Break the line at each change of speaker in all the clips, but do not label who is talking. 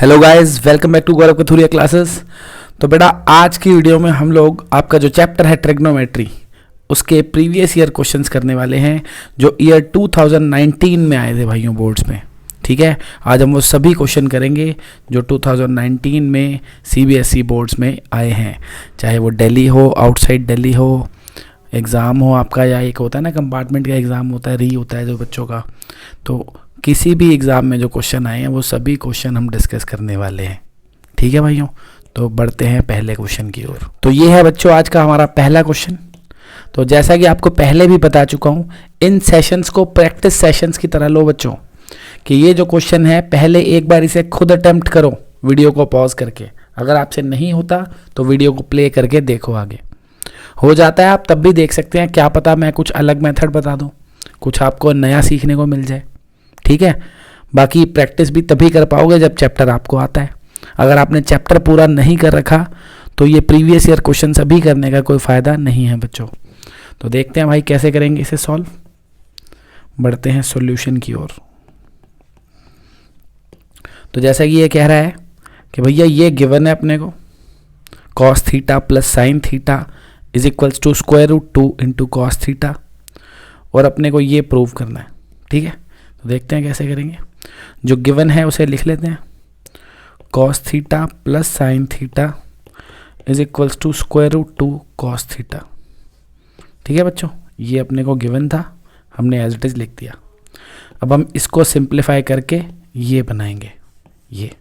Hello guys, welcome back to Gaurav Kathuria classes. तो बेटा आज की वीडियो में हम लोग आपका जो चैप्टर है ट्रिग्नोमेट्री उसके प्रीवियस ईयर क्वेश्चंस करने वाले हैं जो ईयर 2019 में आए थे भाइयों बोर्ड्स में। ठीक है, आज हम वो सभी क्वेश्चन करेंगे जो 2019 में सीबीएसई बोर्ड्स में आए हैं, चाहे वो दिल्ली हो, आउटसाइड दिल्ली हो, एग्ज़ाम हो आपका, या एक होता है ना कंपार्टमेंट का एग्ज़ाम होता है, री होता है जो बच्चों का। तो किसी भी एग्ज़ाम में जो क्वेश्चन आए हैं वो सभी क्वेश्चन हम डिस्कस करने वाले हैं। ठीक है भाइयों, तो बढ़ते हैं पहले क्वेश्चन की ओर। तो ये है बच्चों आज का हमारा पहला क्वेश्चन। तो जैसा कि आपको पहले भी बता चुका हूँ, इन सेशंस को प्रैक्टिस सेशंस की तरह लो बच्चों, कि ये जो क्वेश्चन है पहले एक बार इसे खुद अटेम्प्ट करो वीडियो को पॉज करके। अगर आपसे नहीं होता तो वीडियो को प्ले करके देखो, आगे हो जाता है आप तब भी देख सकते हैं। क्या पता मैं कुछ अलग मेथड बता दूं, कुछ आपको नया सीखने को मिल जाए। ठीक है, बाकी प्रैक्टिस भी तभी कर पाओगे जब चैप्टर आपको आता है। अगर आपने चैप्टर पूरा नहीं कर रखा तो ये प्रीवियस ईयर क्वेश्चन सभी करने का कोई फ़ायदा नहीं है बच्चों। तो देखते हैं भाई कैसे करेंगे इसे सॉल्व। बढ़ते हैं सॉल्यूशन की ओर। तो जैसा कि ये कह रहा है कि भैया ये गिवन है अपने को, cos theta plus sine theta is equals to square root 2 into cos theta, और अपने को ये प्रूव करना है। ठीक है, तो देखते हैं कैसे करेंगे। जो गिवन है उसे लिख लेते हैं, cos theta plus sine theta is equals to square root 2 cos theta. ठीक है बच्चों, ये अपने को गिवन था, हमने एज इट इज लिख दिया। अब हम इसको सिंप्लीफाई करके ये बनाएंगे ये।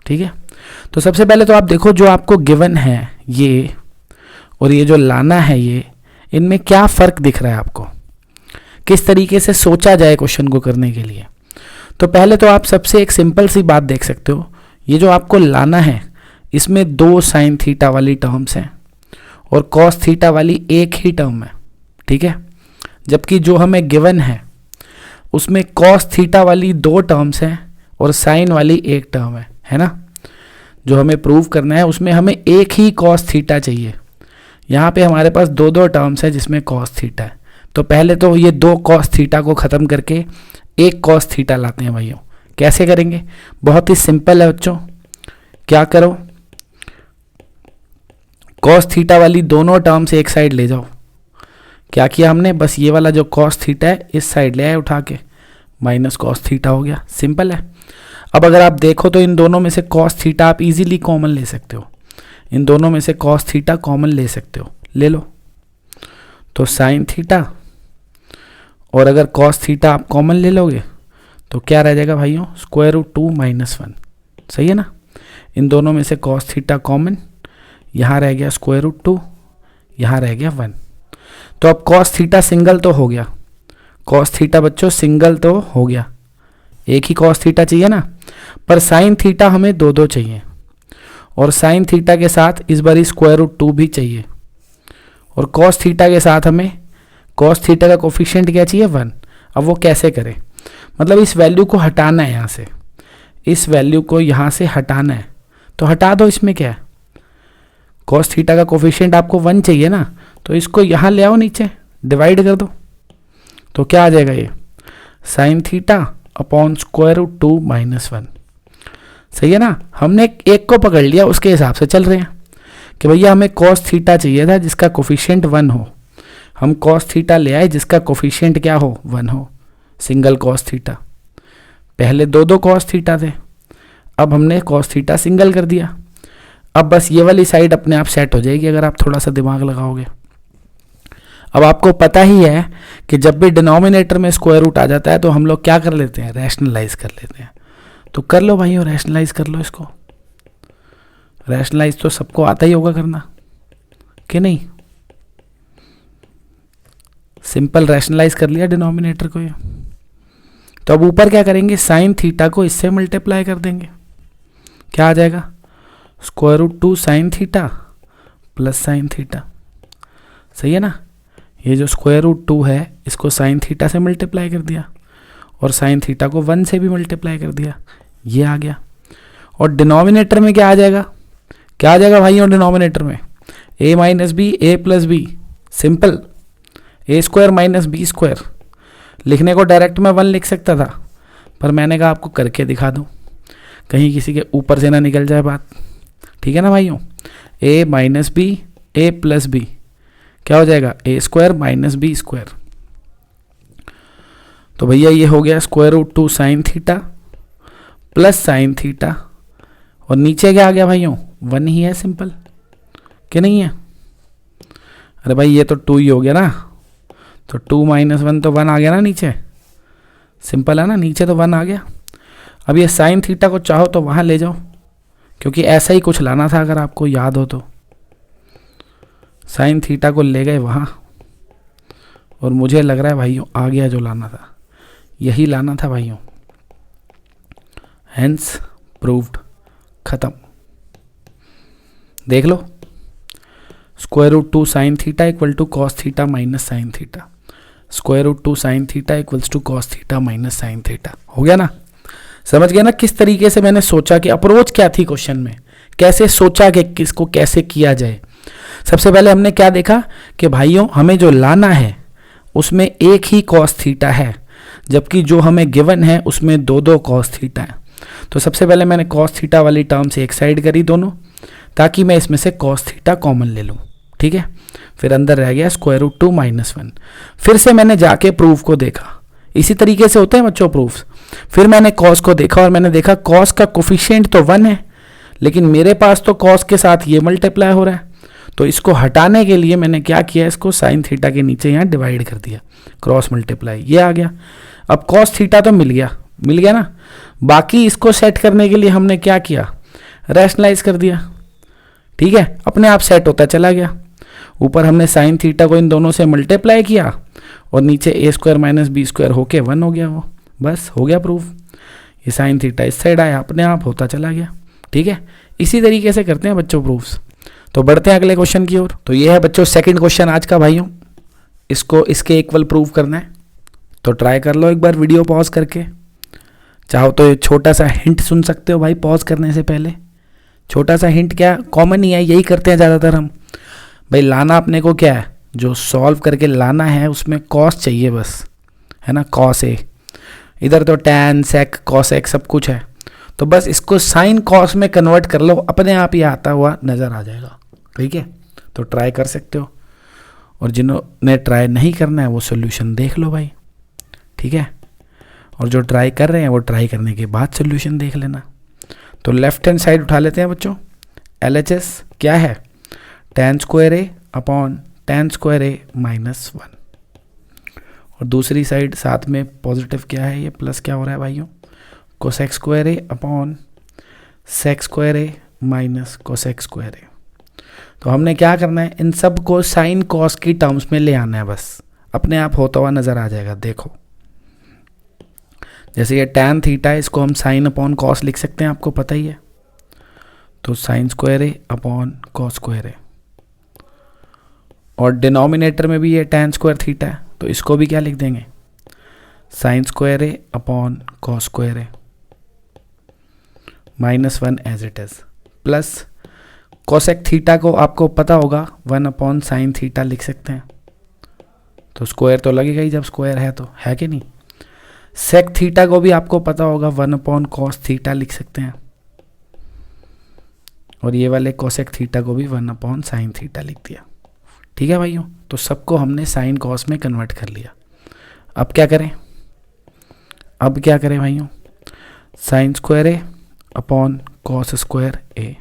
ठीक है, तो सबसे पहले तो आप देखो जो आपको गिवन है ये और ये जो लाना है ये, इनमें क्या फ़र्क दिख रहा है आपको, किस तरीके से सोचा जाए क्वेश्चन को करने के लिए। तो पहले तो आप सबसे एक सिंपल सी बात देख सकते हो, ये जो आपको लाना है इसमें दो साइन थीटा वाली टर्म्स हैं और कॉस थीटा वाली एक ही टर्म है। ठीक है, जबकि जो हमें गिवन है उसमें कॉस थीटा वाली दो टर्म्स हैं और साइन वाली एक टर्म है ना। जो हमें प्रूव करना है उसमें हमें एक ही कॉस थीटा चाहिए। यहाँ पे हमारे पास दो दो टर्म्स है जिसमें कॉस थीटा है। तो पहले तो ये दो कॉस थीटा को ख़त्म करके एक कॉस थीटा लाते हैं भाइयों। कैसे करेंगे, बहुत ही सिंपल है बच्चों। क्या करो, कॉस थीटा वाली दोनों टर्म से एक साइड ले जाओ। क्या किया हमने, बस ये वाला जो कॉस थीटा है इस साइड ले आए उठा के, माइनस कॉस थीटा हो गया। सिंपल है। अब अगर आप देखो तो इन दोनों में से कॉस थीटा आप इजीली कॉमन ले सकते हो, इन दोनों में से कॉस थीटा कॉमन ले सकते हो, ले लो। तो साइन थीटा और अगर कॉस थीटा आप कॉमन ले लोगे तो क्या रह जाएगा भाइयों, स्क्वायर रूट 2 माइनस 1। सही है ना, इन दोनों में से कॉस थीटा कॉमन, यहाँ रह गया स्क्वायर रूट 2, यहाँ रह गया 1। तो अब कॉस थीटा सिंगल तो हो गया, कॉस थीटा बच्चों सिंगल तो हो गया, एक ही कॉस थीटा चाहिए ना, पर साइन थीटा हमें दो दो चाहिए और साइन थीटा के साथ इस बार स्क्वायर रूट 2 भी चाहिए और कॉस थीटा के साथ हमें कॉस थीटा का कोफिशिएंट क्या चाहिए, 1। अब वो कैसे करें, मतलब इस वैल्यू को हटाना है, यहाँ से इस वैल्यू को यहाँ से हटाना है। तो हटा दो, इसमें क्या है, कॉस थीटा का कोफिशिएंट आपको 1 चाहिए ना, तो इसको यहाँ ले आओ नीचे, डिवाइड कर दो। तो क्या आ जाएगा, ये sine theta upon square root 2 minus 1। सही है ना, हमने एक को पकड़ लिया, उसके हिसाब से चल रहे हैं कि भैया हमें कॉस थीटा चाहिए था जिसका कोफिशिएंट 1 हो, हम कॉस थीटा ले आए जिसका कोफिशिएंट क्या हो, 1 हो, सिंगल कॉस थीटा। पहले दो दो कॉस थीटा थे, अब हमने कॉस थीटा सिंगल कर दिया। अब बस ये वाली साइड अपने आप सेट हो जाएगी अगर आप थोड़ा सा दिमाग लगाओगे। अब आपको पता ही है कि जब भी डिनोमिनेटर में स्क्वायर रूट आ जाता है तो हम लोग क्या कर लेते हैं, रैशनलाइज कर लेते हैं। तो कर लो भाइयों, रैशनलाइज कर लो इसको। रैशनलाइज तो सबको आता ही होगा करना, कि नहीं। सिंपल रैशनलाइज कर लिया डिनोमिनेटर को ये। तो अब ऊपर क्या करेंगे, साइन थीटा को इससे मल्टीप्लाई कर देंगे। क्या आ जाएगा, square root 2 sine theta plus sine theta. सही है ना, ये जो स्क्वायर रूट 2 है इसको साइन थीटा से मल्टीप्लाई कर दिया और साइन थीटा को 1 से भी मल्टीप्लाई कर दिया, ये आ गया। और डिनोमिनेटर में क्या आ जाएगा, क्या आ जाएगा भाइयों डिनोमिनेटर में, a minus b a plus b. Simple, a square minus b square. लिखने को डायरेक्ट मैं 1 लिख सकता था, पर मैंने कहा आपको करके दिखा दूँ। कहीं किसी के ऊपर से ना निकल जाए बात, ठीक है ना भाइयों। A minus b a plus b क्या हो जाएगा, a square minus b square. तो भैया ये हो गया square root 2 sine theta plus sine theta, और नीचे क्या आ गया भाइयों, 1 ही है, सिंपल कि नहीं है। अरे भाई ये तो 2 ही हो गया ना, तो 2 माइनस 1 तो 1 आ गया ना नीचे, सिंपल है ना, नीचे तो 1 आ गया। अब ये साइन थीटा को चाहो तो वहाँ ले जाओ, क्योंकि ऐसा ही कुछ लाना था अगर आपको याद हो तो। साइन थीटा को ले गए वहाँ, और मुझे लग रहा है भाइयों आ गया जो लाना था, यही लाना था भाइयों। हेंस प्रूव्ड, खत्म। देख लो, square root 2 sine theta equal to cos theta minus sine theta, square root 2 sine theta equals to cos theta minus sine theta, हो गया ना। समझ गया ना किस तरीके से मैंने सोचा कि अप्रोच क्या थी क्वेश्चन में, कैसे सोचा कि किसको कैसे किया जाए। सबसे पहले हमने क्या देखा कि भाइयों हमें जो लाना है उसमें एक ही कॉस थीटा है, जबकि जो हमें गिवन है उसमें दो दो कॉस थीटा है। तो सबसे पहले मैंने कॉस थीटा वाली टर्म से एक साइड करी दोनों, ताकि मैं इसमें से कॉस थीटा कॉमन ले लूँ, ठीक है। फिर अंदर रह गया स्क्वायर रूट 2 माइनस 1। फिर से मैंने जाके प्रूफ को देखा, इसी तरीके से होते हैं बच्चों प्रूफ्स। फिर मैंने कॉस को देखा और मैंने देखा कॉस का कोफिशिएंट तो 1 है, लेकिन मेरे पास तो कॉस के साथ ये मल्टीप्लाई हो रहा है, तो इसको हटाने के लिए मैंने क्या किया, इसको साइन थीटा के नीचे यहाँ डिवाइड कर दिया, क्रॉस मल्टीप्लाई, ये आ गया। अब कॉस थीटा तो मिल गया ना। बाकी इसको सेट करने के लिए हमने क्या किया, रैशनलाइज कर दिया, ठीक है, अपने आप सेट होता चला गया। ऊपर हमने साइन थीटा को इन दोनों से मल्टीप्लाई किया, और नीचे ए स्क्वायर माइनस बी स्क्वायर होके 1 हो गया, वो बस हो गया प्रूफ। ये साइन थीटा इस साइड आया, अपने आप होता चला गया, ठीक है। इसी तरीके से करते हैं बच्चों प्रूफ्स। तो बढ़ते हैं अगले क्वेश्चन की ओर। तो ये है बच्चों सेकंड क्वेश्चन आज का भाइयों, इसको इसके इक्वल प्रूव करना है। तो ट्राई कर लो एक बार वीडियो पॉज करके, चाहो तो छोटा सा हिंट सुन सकते हो भाई पॉज करने से पहले। छोटा सा हिंट क्या, कॉमन ही है, यही करते हैं ज़्यादातर हम। भाई लाना अपने को क्या है, जो सॉल्व करके लाना है उसमें कॉस चाहिए बस, है ना, कॉस ए। इधर तो टैन सेक कॉस एक सब कुछ है, तो बस इसको साइन कॉस में कन्वर्ट कर लो, अपने आप ही आता हुआ नज़र आ जाएगा, ठीक है। तो ट्राई कर सकते हो, और जिन्होंने ट्राई नहीं करना है वो सोल्यूशन देख लो भाई, ठीक है। और जो ट्राई कर रहे हैं वो ट्राई करने के बाद सोल्यूशन देख लेना। तो लेफ्ट हैंड साइड उठा लेते हैं बच्चों। LHS क्या है, tan square a upon tan square a minus 1, और दूसरी साइड साथ में पॉजिटिव क्या है, ये प्लस क्या हो रहा है भाइयों, cosec square a upon sec square a minus cosec square ए। तो हमने क्या करना है, इन सब को साइन कॉस की टर्म्स में ले आना है, बस अपने आप होता हुआ नज़र आ जाएगा। देखो जैसे ये tan थीटा है, इसको हम साइन अपॉन कॉस लिख सकते हैं, आपको पता ही है। तो sign square a upon cos square ए, और डिनोमिनेटर में भी ये tan स्क्वायर थीटा है, तो इसको भी क्या लिख देंगे, sine square a upon cos square a minus 1 as it is, plus cosec theta को आपको पता होगा 1 अपॉन साइन थीटा लिख सकते हैं, तो स्क्वायर तो लगेगा ही जब स्क्वायर है, तो है कि नहीं। सेक थीटा को भी आपको पता होगा 1 अपॉन कॉस थीटा लिख सकते हैं, और ये वाले कोसेक थीटा को भी 1 अपॉन साइन थीटा लिख दिया, ठीक है भाइयों। तो सबको हमने साइन कॉस में कन्वर्ट कर लिया। अब क्या करें भाइयों, sign square a upon cos square A,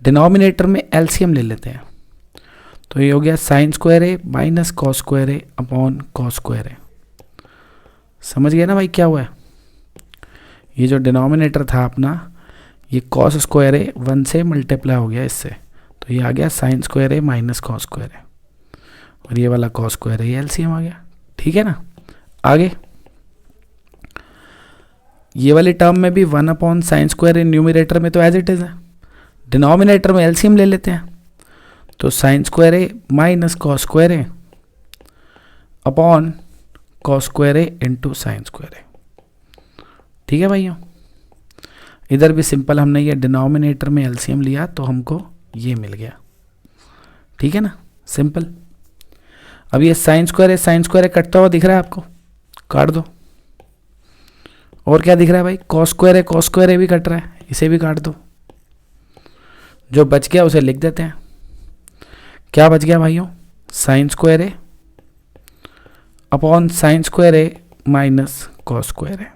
denominator में एलसीएम ले लेते हैं, तो ये हो गया sign square a minus cos square a upon cos square ए। समझ गया ना भाई क्या हुआ है, ये जो डिनोमिनेटर था अपना, ये कॉस स्क्वायर ए 1 से मल्टीप्लाई हो गया इससे, तो ये आ गया sign square a minus cos square ए, और ये वाला कॉस स्क्वायर ए एलसीएम आ गया, ठीक है ना। आगे ये वाली टर्म में भी 1 अपॉन साइन स्क्वायर ए न्यूमरेटर में तो एज इट इज है, डिनोमिनेटर में एलसीएम ले लेते हैं, तो sign square a minus cos square a upon cos square A into sine square ए, ठीक है भाइयों। इधर भी सिंपल हमने ये डिनोमिनेटर में एलसीएम लिया तो हमको ये मिल गया, ठीक है ना, सिंपल। अब ये साइन स्क्वायर ए कटता हुआ दिख रहा है आपको, काट दो। और क्या दिख रहा है भाई, कॉस स्क्वायर ए भी कट रहा है, इसे भी काट दो, जो बच गया उसे लिख देते हैं। क्या बच गया भाइयों, sign square a upon sine square a minus cos square ए,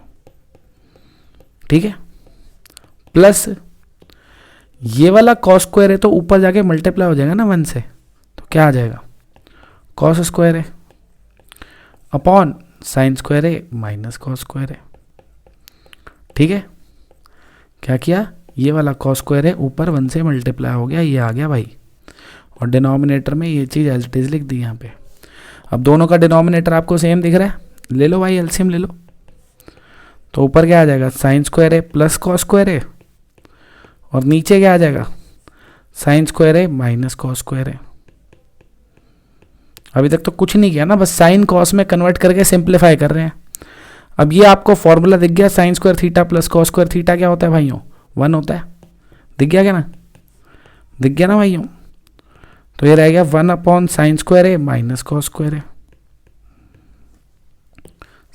ठीक है। प्लस ये वाला कॉस स्क्वायर है तो ऊपर जाके मल्टीप्लाई हो जाएगा ना 1 से, तो क्या आ जाएगा कॉस स्क्वायर है अपॉन साइन स्क्वायर है माइनस कॉस स्क्वायर है, ठीक है। क्या किया, ये वाला कॉस स्क्वायर है ऊपर 1 से मल्टीप्लाई हो गया, ये आ गया भाई, और डिनोमिनेटर में ये चीज़ एज इट इज लिख दी यहाँ पे। अब दोनों का डिनोमिनेटर आपको सेम दिख रहा है, ले लो भाई एलसीएम ले लो, तो ऊपर क्या आ जाएगा साइन स्क्वायर है प्लस कॉस स्क्वायर है, और नीचे क्या आ जाएगा साइन स्क्वायर है माइनस कॉस स्क्वायर है। अभी तक तो कुछ नहीं किया ना, बस साइन कॉस में कन्वर्ट करके सिंप्लीफाई कर रहे हैं। अब ये आपको फॉर्मूला दिख गया, sine square theta plus cos square theta क्या होता है भाइयों 1 होता है, दिख गया क्या ना, दिख गया ना भाइयों। तो ये रह गया 1 अपॉन साइन स्क्वायर है माइनस कॉस स्क्वायर है,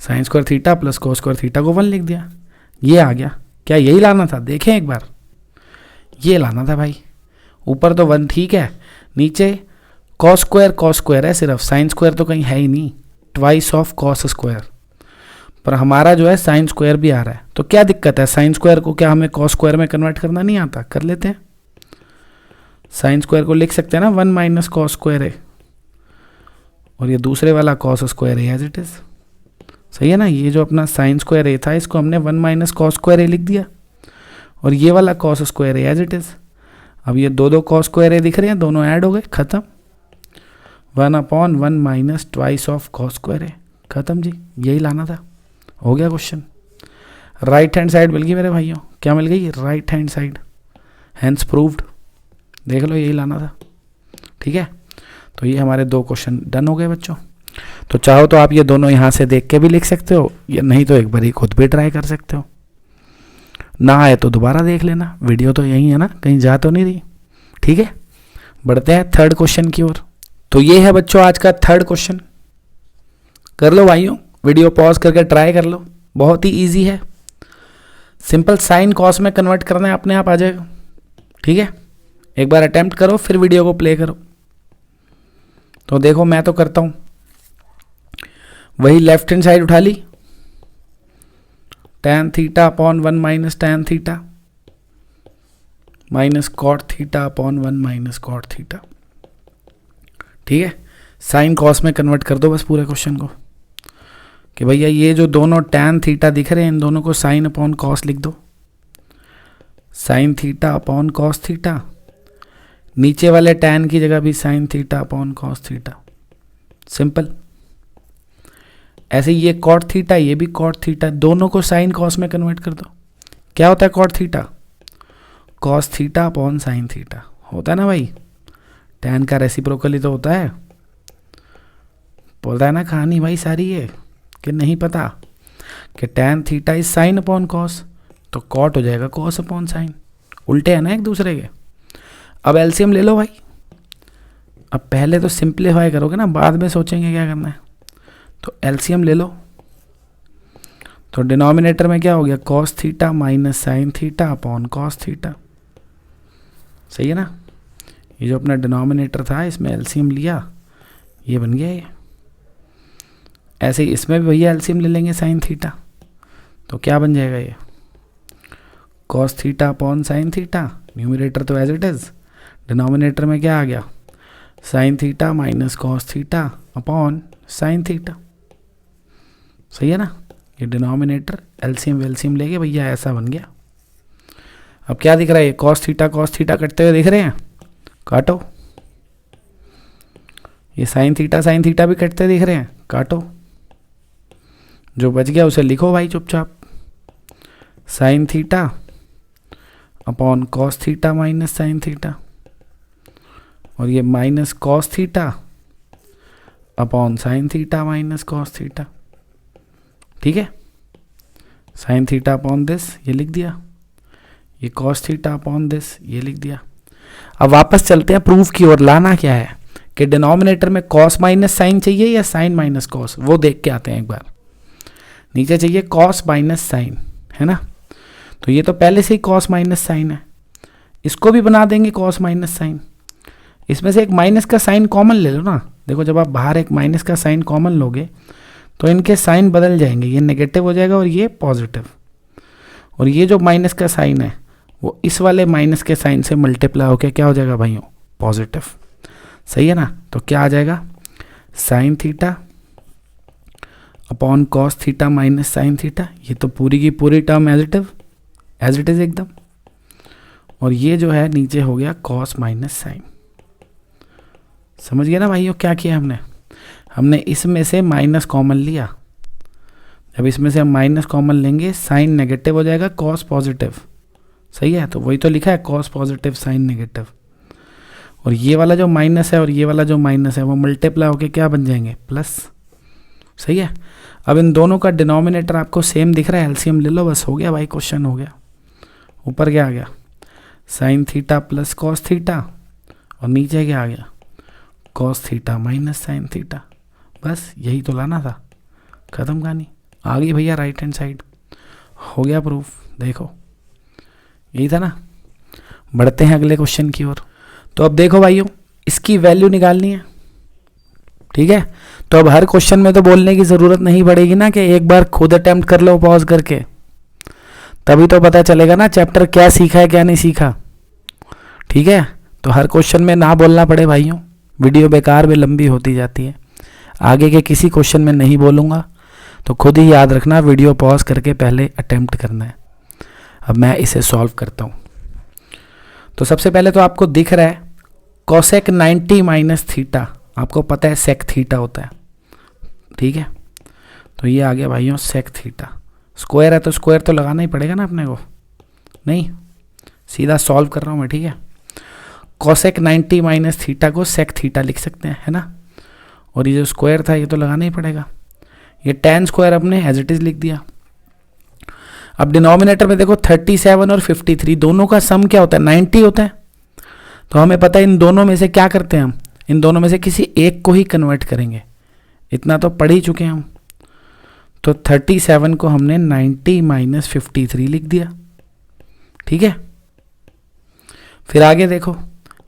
sine square theta plus cos square theta को 1 लिख दिया, ये आ गया। क्या यही लाना था, देखें एक बार, ये लाना था भाई। ऊपर तो 1 ठीक है, नीचे कॉस स्क्वायर है सिर्फ, साइन स्क्वायर तो कहीं है ही नहीं, ट्वाइस ऑफ कॉस स्क्वायर, पर हमारा जो है साइन स्क्वायर भी आ रहा है। तो क्या दिक्कत है, साइन स्क्वायर को क्या हमें कॉस स्क्वायर में कन्वर्ट करना नहीं आता, कर लेते हैं। साइन स्क्वायर को लिख सकते हैं ना 1 माइनस कॉस स्क्वायर है, और ये दूसरे वाला कॉस स्क्वायर है एज इट इज, सही है ना। ये जो अपना साइन स्क्वायर ए था इसको हमने 1 माइनस कॉस स्क्वायर ए लिख दिया, और ये वाला कॉस स्क्वायर है एज इट इज। अब ये दो कॉस स्क्वायर ए दिख रहे हैं, दोनों ऐड हो गए, खत्म। 1 upon 1 minus twice of cos square A, खत्म जी, यही लाना था, हो गया क्वेश्चन। राइट हैंड साइड मिल गई मेरे भाइयों, क्या मिल गई, right hand side, hence proved, देख लो यही लाना था, ठीक है। तो ये हमारे 2 क्वेश्चन डन हो गए बच्चों। तो चाहो तो आप ये दोनों यहाँ से देख के भी लिख सकते हो, या नहीं तो एक बार ही खुद भी ट्राई कर सकते हो, ना आए तो दोबारा देख लेना, वीडियो तो यही है ना, कहीं जा तो नहीं रही, ठीक है। बढ़ते हैं 3rd क्वेश्चन की ओर। तो ये है बच्चों आज का 3rd क्वेश्चन, कर लो भाइयों, वीडियो पॉज करके ट्राई कर लो, बहुत ही इजी है, सिंपल साइन कॉस में कन्वर्ट करना है, अपने आप आ जाएगा, ठीक है। एक बार अटेम्प्ट करो फिर वीडियो को प्ले करो। तो देखो मैं तो करता हूं, वही लेफ्ट हैंड साइड उठा ली, tan theta upon 1 minus tan theta minus cot theta upon 1 minus cot theta, ठीक है। साइन कॉस में कन्वर्ट कर दो बस पूरे क्वेश्चन को, कि भैया ये जो दोनों tan थीटा दिख रहे हैं इन दोनों को साइन अपॉन कॉस लिख दो, sign theta upon cos theta, नीचे वाले tan की जगह भी sign theta upon cos theta, simple. ऐसे ये कॉट थीटा, ये भी कॉट थीटा, दोनों को साइन कॉस में कन्वर्ट कर दो। क्या होता है cot theta, cos theta upon sine theta होता है ना भाई, tan का रेसिप्रोकल ही तो होता है, बोलता है ना कहानी भाई सारी ये, कि नहीं पता कि tan theta is sine upon cos, तो कॉट हो जाएगा कॉस अपॉन साइन, उल्टे है ना एक दूसरे के। अब एलसीएम ले लो भाई, अब पहले तो सिंप्लीफाई करोगे ना, बाद में सोचेंगे क्या करना है। तो एलसीएम ले लो, तो डिनोमिनेटर में क्या हो गया cos theta minus sine theta upon cos theta, सही है ना। ये जो अपना डिनोमिनेटर था इसमें एलसीएम लिया, ये बन गया ये। ऐसे ही इसमें भी भैया एलसीएम ले लेंगे साइन थीटा, तो क्या बन जाएगा ये cos theta upon sine theta, numerator तो एज इट इज, डिनोमिनेटर में क्या आ गया sine theta minus cos theta upon sine theta, सही है ना। ये डिनोमिनेटर एलसीएम वेलसीएम लेके भैया ऐसा बन गया। अब क्या दिख रहा है, कॉस थीटा कटते हुए दिख रहे हैं, काटो। ये साइन थीटा भी कटते दिख रहे हैं, काटो। जो बच गया उसे लिखो भाई चुपचाप, sign theta upon cos theta minus sine theta, और ये minus cos theta upon sine theta minus cos theta, ठीक है। साइन थीटा अपॉन दिस ये लिख दिया, ये कॉस थीटा अपॉन दिस ये लिख दिया। अब वापस चलते हैं प्रूफ की ओर। लाना क्या है कि डिनोमिनेटर में कॉस माइनस साइन चाहिए या साइन माइनस कॉस, वो देख के आते हैं एक बार। नीचे चाहिए कॉस माइनस साइन, है ना। तो ये तो पहले से ही कॉस माइनस साइन है, इसको भी बना देंगे कॉस माइनस साइन। इसमें से एक माइनस का साइन कॉमन ले लो ना। देखो जब आप बाहर एक माइनस का साइन कॉमन लोगे तो इनके साइन बदल जाएंगे, ये नेगेटिव हो जाएगा और ये पॉजिटिव, और ये जो माइनस का साइन है वो इस वाले माइनस के साइन से मल्टीप्लाई होकर क्या हो जाएगा भाइयों, पॉजिटिव। सही है ना। तो क्या आ जाएगा, sign theta upon cos theta minus sine theta. ये तो पूरी की पूरी टर्म एज इट इज एकदम, और ये जो है नीचे हो गया कॉस माइनस साइन। समझ गया ना भाइयों क्या किया हमने इसमें से माइनस कॉमन लिया। जब इसमें से हम माइनस कॉमन लेंगे साइन नेगेटिव हो जाएगा, कॉस पॉजिटिव। सही है, तो वही तो लिखा है कॉस पॉजिटिव साइन नेगेटिव, और ये वाला जो माइनस है और ये वाला जो माइनस है वो मल्टीप्लाई होके क्या बन जाएंगे, प्लस। सही है। अब इन दोनों का डिनोमिनेटर आपको सेम दिख रहा है, एलसीएम ले लो, बस हो गया भाई, क्वेश्चन हो गया। ऊपर क्या आ गया, sign theta plus cos theta, और नीचे क्या आ गया, cos theta minus sine theta. बस यही तो लाना था, खत्म कहानी। आ गई भैया राइट हैंड साइड, हो गया प्रूफ। देखो यही था ना। बढ़ते हैं अगले क्वेश्चन की ओर। तो अब देखो भाइयों, इसकी वैल्यू निकालनी है, ठीक है। तो अब हर क्वेश्चन में तो बोलने की ज़रूरत नहीं पड़ेगी ना, कि एक बार खुद अटेम्प्ट कर लो पॉज करके, तभी तो पता चलेगा ना चैप्टर क्या सीखा है क्या नहीं सीखा। ठीक है, तो हर क्वेश्चन में ना बोलना पड़े भाइयों, वीडियो बेकार में लंबी होती जाती है। आगे के किसी क्वेश्चन में नहीं बोलूँगा, तो खुद ही याद रखना, वीडियो पॉज करके पहले अटेम्प्ट करना है। अब मैं इसे सॉल्व करता हूँ। तो सबसे पहले तो आपको दिख रहा है कोसेक 90 माइनस थीटा, आपको पता है सेक थीटा होता है, ठीक है। तो ये आ गया भाइयों सेक थीटा, स्क्वायर है तो स्क्वायर तो लगाना ही पड़ेगा ना अपने को, नहीं सीधा सॉल्व कर रहा हूँ मैं, ठीक है। कोसेक 90 माइनस थीटा को सेक थीटा लिख सकते हैं, है ना। और ये जो स्क्वायर था ये तो लगाना ही पड़ेगा। ये tan स्क्वायर अपने एज इट इज लिख दिया। अब डिनोमिनेटर में देखो 37 और 53 दोनों का सम क्या होता है, 90 होता है। तो हमें पता है इन दोनों में से क्या करते हैं हम, इन दोनों में से किसी एक को ही कन्वर्ट करेंगे, इतना तो पढ़ ही चुके हैं हम। तो 37 को हमने 90 माइनस 53 लिख दिया, ठीक है। फिर आगे देखो,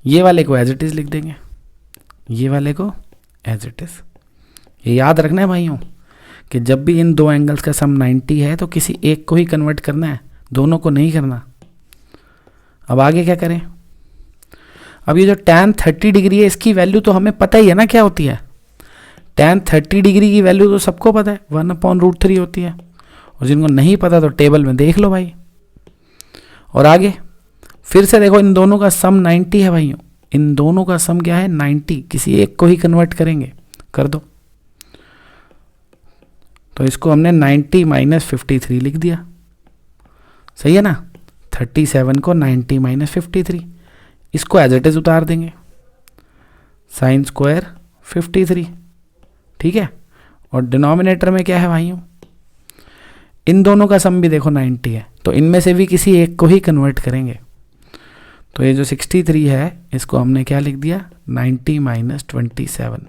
ये वाले को एज इट इज लिख देंगे, ये वाले को एज इट इज। ये याद रखना है भाइयों कि जब भी इन दो एंगल्स का सम 90 है तो किसी एक को ही कन्वर्ट करना है, दोनों को नहीं करना। अब आगे क्या करें, अब ये जो tan 30 डिग्री है इसकी वैल्यू तो हमें पता ही है ना क्या होती है। tan 30 डिग्री की वैल्यू तो सबको पता है, 1/√3 होती है, और जिनको नहीं पता तो टेबल में देख लो भाई। और आगे फिर से देखो, इन दोनों का सम 90 है भाइयों, इन दोनों का सम क्या है 90, किसी एक को ही कन्वर्ट करेंगे, कर दो। तो इसको हमने 90 माइनस 53 लिख दिया, सही है ना। 37 को 90 माइनस 53, इसको एज इट इज उतार देंगे, साइन स्क्वायर 53, ठीक है। और डिनोमिनेटर में क्या है भाइयों, इन दोनों का सम भी देखो 90 है, तो इनमें से भी किसी एक को ही कन्वर्ट करेंगे। तो ये जो 63 है इसको हमने क्या लिख दिया, 90 माइनस 27,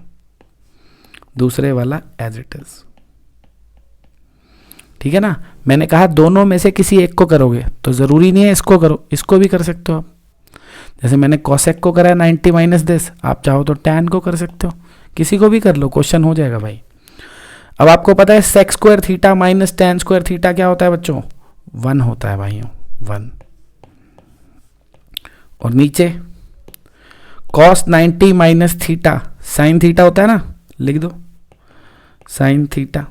दूसरे वाला एज इट इज, ठीक है ना। मैंने कहा दोनों में से किसी एक को करोगे, तो ज़रूरी नहीं है इसको करो, इसको भी कर सकते हो आप। जैसे मैंने कॉसेक को करा है 90 माइनस दिस, आप चाहो तो टैन को कर सकते हो, किसी को भी कर लो, क्वेश्चन हो जाएगा भाई। अब आपको पता है sec square theta minus tan square theta क्या होता है बच्चों, 1 होता है भाइयों, 1। और नीचे cos 90 minus theta sine theta होता है ना, लिख दो साइन थीटा,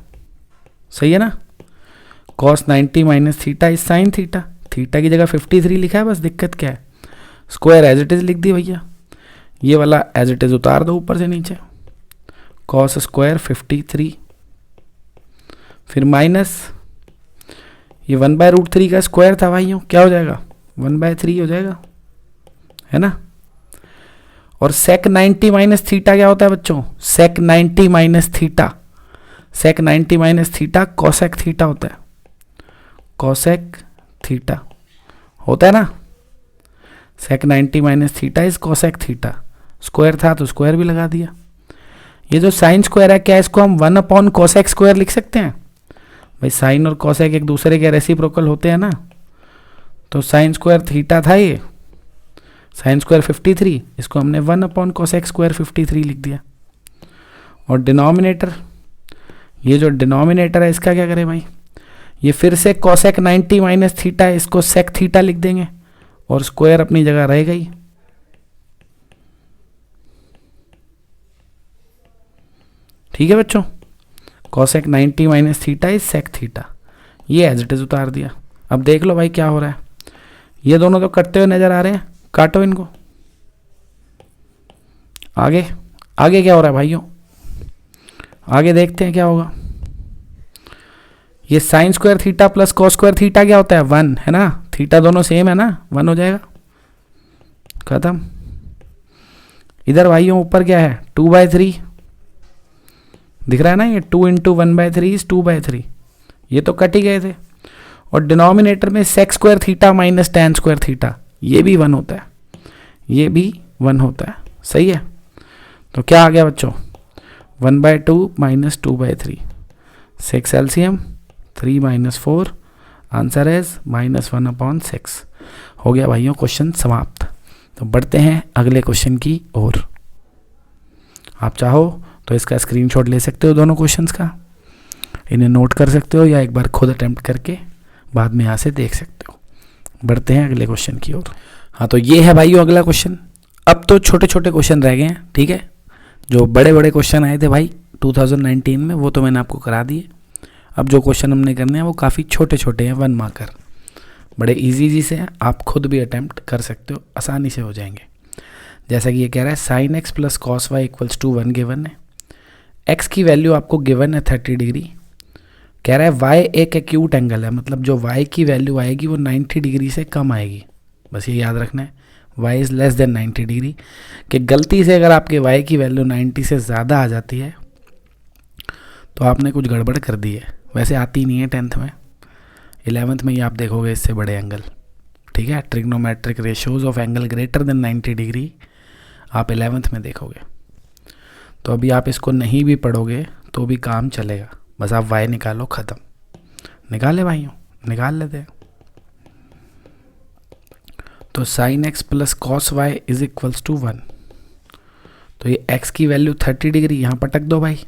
सही है ना। Cos 90 minus theta is sine theta, theta की जगह 53 लिखा है, बस दिक्कत क्या है, स्क्वायर एज इट इज लिख दी भैया। ये वाला एज इट इज उतार दो ऊपर से नीचे, कॉस स्क्वायर 53, फिर माइनस ये 1/√3 का स्क्वायर था भाइयों, क्या हो जाएगा 1/3 हो जाएगा, है ना। और सेक 90 माइनस थीटा क्या होता है बच्चों, सेक 90 माइनस थीटा, सेक 90 माइनस थीटा कॉसेक थीटा होता है, कॉसेक थीटा होता है ना। सेक 90 minus theta is cosec theta, square था तो स्क्वायर भी लगा दिया। ये जो साइन स्क्वायर है क्या इसको हम 1/cosec स्क्वायर लिख सकते हैं भाई, साइन और कॉसेक एक दूसरे के रेसिप्रोकल होते हैं ना, तो साइन स्क्वायर थीटा था ये, साइन स्क्वायर 53, इसको हमने 1/cosec स्क्वायर 53 लिख दिया। और डिनोमिनेटर, ये जो डिनोमिनेटर है इसका क्या करें भाई, ये फिर से cosec 90 माइनस थीटा है, इसको sec थीटा लिख देंगे और स्क्वायर अपनी जगह रहेगा ही। ठीक है बच्चों, cosec 90 minus theta is sec theta, ये एज इट इज उतार दिया। अब देख लो भाई क्या हो रहा है, ये दोनों तो कटते हुए नजर आ रहे हैं, काटो इनको। आगे आगे क्या हो रहा है भाइयों, आगे देखते हैं क्या होगा। ये sine square theta plus cos square theta क्या होता है, 1 है ना, थीटा दोनों सेम है ना, 1 हो जाएगा, खत्म। इधर भाइयों ऊपर क्या है, 2/3 दिख रहा है ना, ये 2 × 1/3 इज 2/3, ये तो कट ही गए थे। और डिनोमिनेटर में sec square theta minus tan square theta, ये भी 1 होता है, ये भी 1 होता है, सही है। तो क्या आ गया बच्चों, 1/2 माइनस 2/3, 6 LCM 3 - 4, आंसर इज -1/6। हो गया भाइयों क्वेश्चन समाप्त। तो बढ़ते हैं अगले क्वेश्चन की ओर। आप चाहो तो इसका स्क्रीनशॉट ले सकते हो दोनों क्वेश्चंस का, इन्हें नोट कर सकते हो या एक बार खुद अटेम्प्ट करके बाद में यहाँ से देख सकते हो। बढ़ते हैं अगले क्वेश्चन की ओर। हाँ, तो ये है भाइयों अगला क्वेश्चन। अब तो छोटे छोटे क्वेश्चन रह गए हैं, ठीक है, जो बड़े बड़े क्वेश्चन आए थे भाई 2019 में वो तो मैंने आपको करा दिए। अब जो क्वेश्चन हमने करने हैं वो काफ़ी छोटे छोटे हैं, 1 मार्कर, बड़े इजी से हैं, आप खुद भी अटैम्प्ट कर सकते हो, आसानी से हो जाएंगे। जैसा कि ये कह रहा है sine x plus cos y equals to 1 given है, एक्स की वैल्यू आपको गिवन है 30 डिग्री, कह रहा है वाई एक एक्यूट एंगल है, मतलब जो वाई की वैल्यू आएगी वो 90 डिग्री से कम आएगी, बस ये याद रखना है, y is less than 90 degree. कि गलती से अगर आपके वाई की वैल्यू 90 से ज़्यादा आ जाती है तो आपने कुछ गड़बड़ कर दी है, वैसे आती नहीं है 10th में, 11th में ही आप देखोगे इससे बड़े एंगल, ठीक है, trigonometric ratios of angle greater than 90 degree आप 11th में देखोगे। तो अभी आप इसको नहीं भी पढ़ोगे तो भी काम चलेगा, बस आप वाई निकालो, ख़त्म। निकाले भाइयों, निकाल लेते हैं। तो sine x plus cos y is equals to 1, तो ये एक्स की वैल्यू 30 डिग्री यहाँ पटक दो भाई,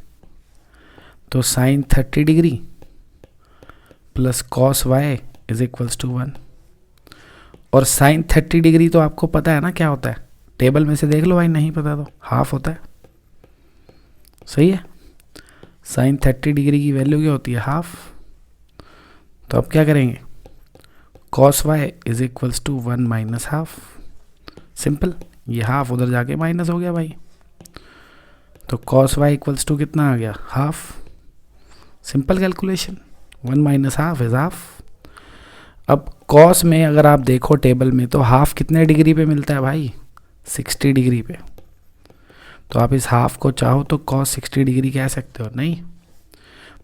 तो sine 30 degree plus cos y is equals to 1। और साइन 30 डिग्री तो आपको पता है ना क्या होता है, टेबल में से देख लो भाई, नहीं पता तो हाफ होता है, सही है। साइन 30 डिग्री की वैल्यू क्या होती है, हाफ। तो अब क्या करेंगे, cos y is equals to 1 minus half, simple, ये हाफ उधर जाके माइनस हो गया भाई, तो कॉस वाई इक्वल्स टू कितना आ गया, half, simple calculation, 1 minus half is half. अब कॉस में अगर आप देखो टेबल में तो हाफ कितने डिग्री पे मिलता है भाई, 60 डिग्री पे, तो आप इस हाफ को चाहो तो कॉस 60 डिग्री कह सकते हो, नहीं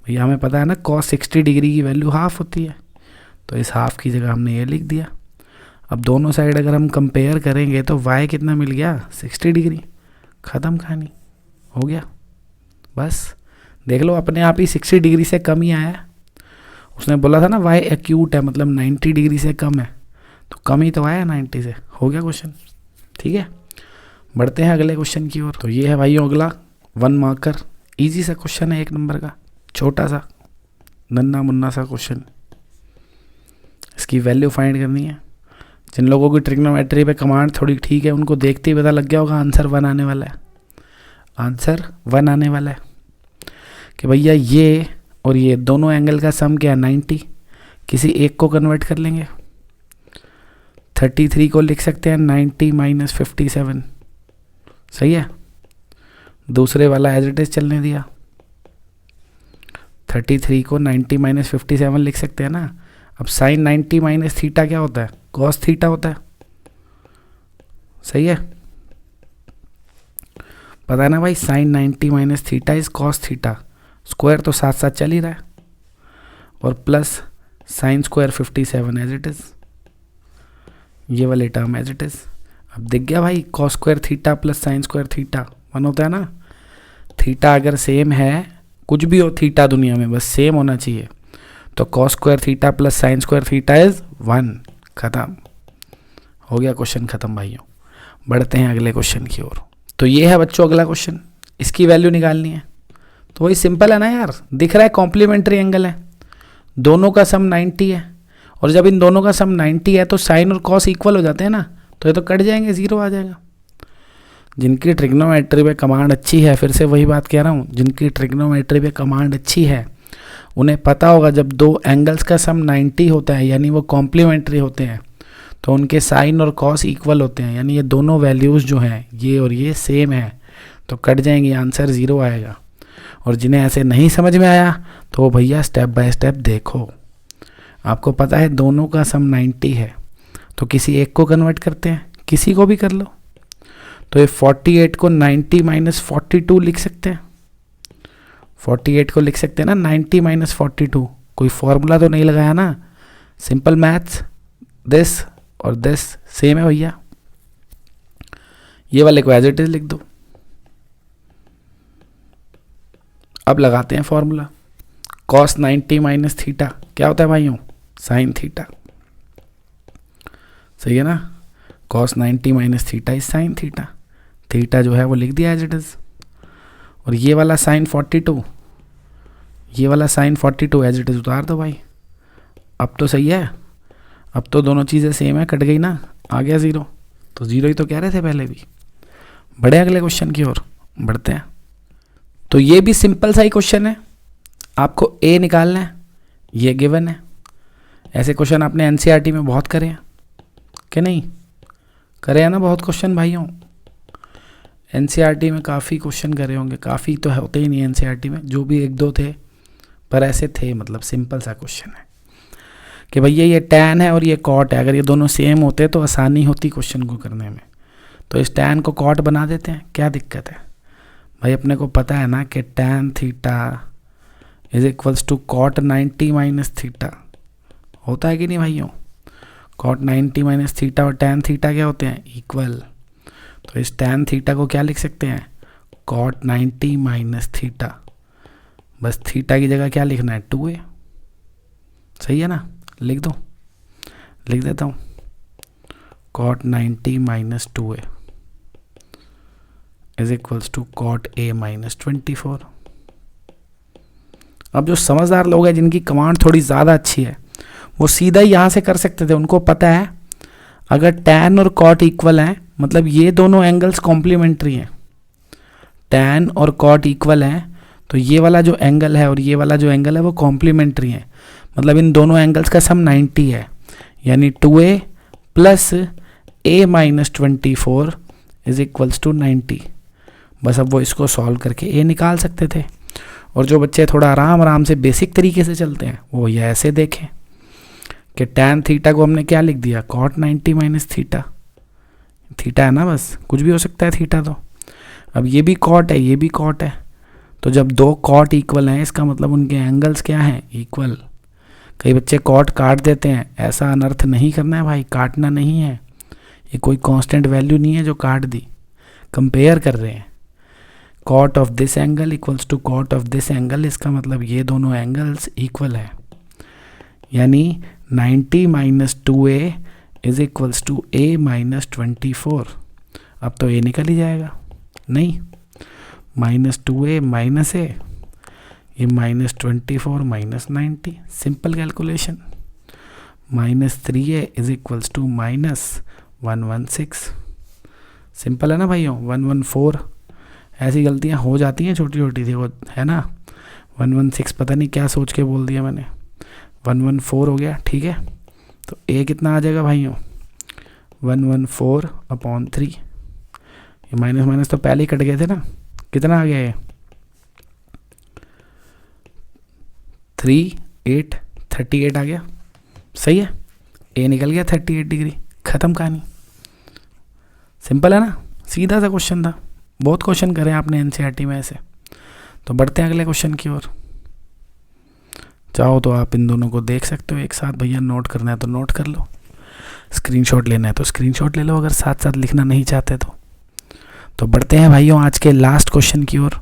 भैया हमें पता है ना कॉस 60 डिग्री की वैल्यू हाफ होती है, तो इस हाफ की जगह हमने ये लिख दिया। अब दोनों साइड अगर हम कंपेयर करेंगे तो वाई कितना मिल गया, 60 डिग्री, ख़त्म कहानी, हो गया, बस देख लो अपने आप ही 60 डिग्री से कम ही आया है। उसने बोला था ना वाई एक्यूट है, मतलब 90 डिग्री से कम है, तो कम ही तो आया 90 से, हो गया क्वेश्चन, ठीक है। बढ़ते हैं अगले क्वेश्चन की ओर। तो ये है भाइयों अगला 1 मार्कर, इजी सा क्वेश्चन है, 1 नंबर का, छोटा सा नन्ना मुन्ना सा क्वेश्चन, इसकी वैल्यू फाइंड करनी है। जिन लोगों की ट्रिग्नोमेट्री पे कमांड थोड़ी ठीक है उनको देखते ही पता लग गया होगा आंसर 1 आने वाला है, आंसर 1 आने वाला है कि भैया ये और ये दोनों एंगल का सम क्या है, 90, किसी एक को कन्वर्ट कर लेंगे, 33 को लिख सकते हैं 90 माइनस 57, सही है, दूसरे वाला एज इट इज चलने दिया, 33 को 90 माइनस 57 लिख सकते हैं ना। अब साइन 90 माइनस थीटा क्या होता है, कॉस थीटा होता है, सही है, पता है ना भाई, sine 90 minus theta is cos theta, square तो साथ साथ चल ही रहा है, और plus sine square 57 as it is, ये वाले टर्म एज इट इज। अब दिख गया भाई, cos square theta plus sine square theta 1 होता है ना, थीटा अगर सेम है, कुछ भी हो थीटा दुनिया में बस सेम होना चाहिए, तो cos square theta plus sine square theta is 1, ख़त्म हो गया, क्वेश्चन ख़त्म भाइयों। बढ़ते हैं अगले क्वेश्चन की ओर। तो ये है बच्चों अगला क्वेश्चन, इसकी वैल्यू निकालनी है। तो वही सिंपल है ना यार, दिख रहा है कॉम्प्लीमेंट्री एंगल है, दोनों का सम 90 है, और जब इन दोनों का सम 90 है तो साइन और कॉस इक्वल हो जाते हैं ना, तो ये तो कट जाएंगे, 0 आ जाएगा। जिनकी ट्रिग्नोमेट्री पे कमांड अच्छी है, फिर से वही बात कह रहा हूँ, जिनकी ट्रिग्नोमेट्री पे कमांड अच्छी है उन्हें पता होगा जब दो एंगल्स का सम 90 होता है यानी वो कॉम्प्लीमेंट्री होते हैं तो उनके साइन और कॉस इक्वल होते हैं, यानी ये दोनों वैल्यूज़ जो हैं ये और ये सेम है, तो कट जाएंगे, आंसर 0 आएगा। और जिन्हें ऐसे नहीं समझ में आया तो वो भैया स्टेप बाय स्टेप देखो। आपको पता है दोनों का सम 90 है, तो किसी एक को कन्वर्ट करते हैं, किसी को भी कर लो। तो ये 48 को 90 माइनस 42 लिख सकते हैं, 48 को लिख सकते हैं ना 90 माइनस 42। कोई फॉर्मूला तो नहीं लगाया ना, सिंपल मैथ्स। दिस और दिस सेम है भैया, ये वाले को एज इट इज लिख दो। अब लगाते हैं फॉर्मूला, cos 90 माइनस थीटा क्या होता है भाइयों, साइन थीटा, सही है ना। cos 90 minus theta is sine theta, theta जो है वो लिख दिया एज इट इज। और ये वाला साइन 42, ये वाला साइन 42 एज इट इज उतार दो भाई। अब तो सही है, अब तो दोनों चीज़ें सेम है, कट गई ना, आ गया 0। तो 0 ही तो कह रहे थे पहले भी। बढ़े अगले क्वेश्चन की ओर बढ़ते हैं। तो ये भी सिंपल सा ही क्वेश्चन है, आपको ए निकालना है, ये गिवन है। ऐसे क्वेश्चन आपने एनसीईआरटी में बहुत करे हैं कि नहीं, करे हैं ना बहुत क्वेश्चन भाइयों। एनसीईआरटी में काफ़ी क्वेश्चन करे होंगे, काफ़ी तो होते ही नहीं एनसीईआरटी में, जो भी 1-2 थे पर ऐसे थे, मतलब सिंपल सा क्वेश्चन है कि भैया ये टैन है और ये कॉट है, अगर ये दोनों सेम होते तो आसानी होती क्वेश्चन को करने में। तो इस टैन को कॉट बना देते हैं, क्या दिक्कत है भाई। अपने को पता है ना कि tan theta is equals to cot 90 minus theta होता है कि नहीं भाइयों। कॉट 90 माइनस थीटा और टैन थीटा क्या होते हैं, इक्वल। तो इस टैन थीटा को क्या लिख सकते हैं, कॉट 90 माइनस थीटा, बस थीटा की जगह क्या लिखना है, 2a, सही है ना। लिख दो, लिख देता हूँ, cot 90 minus 2a is equals to cot a minus 24। अब जो समझदार लोग हैं, जिनकी कमांड थोड़ी ज़्यादा अच्छी है, वो सीधा ही यहाँ से कर सकते थे। उनको पता है अगर टैन और कॉट इक्वल हैं, मतलब ये दोनों एंगल्स कॉम्प्लीमेंट्री हैं, टैन और कॉट इक्वल हैं, तो ये वाला जो एंगल है और ये वाला जो एंगल है वो कॉम्प्लीमेंट्री है, मतलब इन दोनों एंगल्स का सम 90 है, यानी 2a plus a minus 24 is equals to 90। बस अब वो इसको सॉल्व करके a निकाल सकते थे। और जो बच्चे थोड़ा आराम से बेसिक तरीके से चलते हैं वो ये ऐसे देखें कि टैन थीटा को हमने क्या लिख दिया, कॉट 90 माइनस थीटा, थीटा है ना, बस कुछ भी हो सकता है थीटा। तो अब ये भी कॉट है, ये भी कॉट है, तो जब दो कॉट इक्वल हैं इसका मतलब उनके एंगल्स क्या हैं, इक्वल। कई बच्चे कॉट काट देते हैं, ऐसा अनर्थ नहीं करना है भाई, काटना नहीं है, ये कोई कांस्टेंट वैल्यू नहीं है जो काट दी, कंपेयर कर रहे हैं। Cot of this angle equals to cot of this angle, इसका मतलब ये दोनों एंगल्स इक्वल है, यानी 90 minus 2a is equals to a minus 24। अब तो a निकल ही जाएगा, नहीं, माइनस 2a माइनस a, ये minus 24 minus 90, simple calculation. Minus 3a is equals to minus 116, simple है ना भाइयों। 114, ऐसी गलतियां हो जाती हैं छोटी छोटी थी वो, है ना। 116 पता नहीं क्या सोच के बोल दिया मैंने, 114 हो गया, ठीक है। तो a कितना आ जाएगा भाइयों, 114/3, ये माइनस माइनस तो पहले ही कट गए थे ना, कितना आ गया ये 38 आ गया, सही है। a निकल गया 38 डिग्री, ख़त्म कहानी, सिंपल है ना, सीधा सा क्वेश्चन था। बहुत क्वेश्चन करें आपने एनसीईआरटी में ऐसे। तो बढ़ते हैं अगले क्वेश्चन की ओर। चाहो तो आप इन दोनों को देख सकते हो एक साथ, भैया नोट करना है तो नोट कर लो, स्क्रीनशॉट लेना है तो स्क्रीनशॉट ले लो, अगर साथ साथ लिखना नहीं चाहते तो बढ़ते हैं भाइयों आज के लास्ट क्वेश्चन की ओर।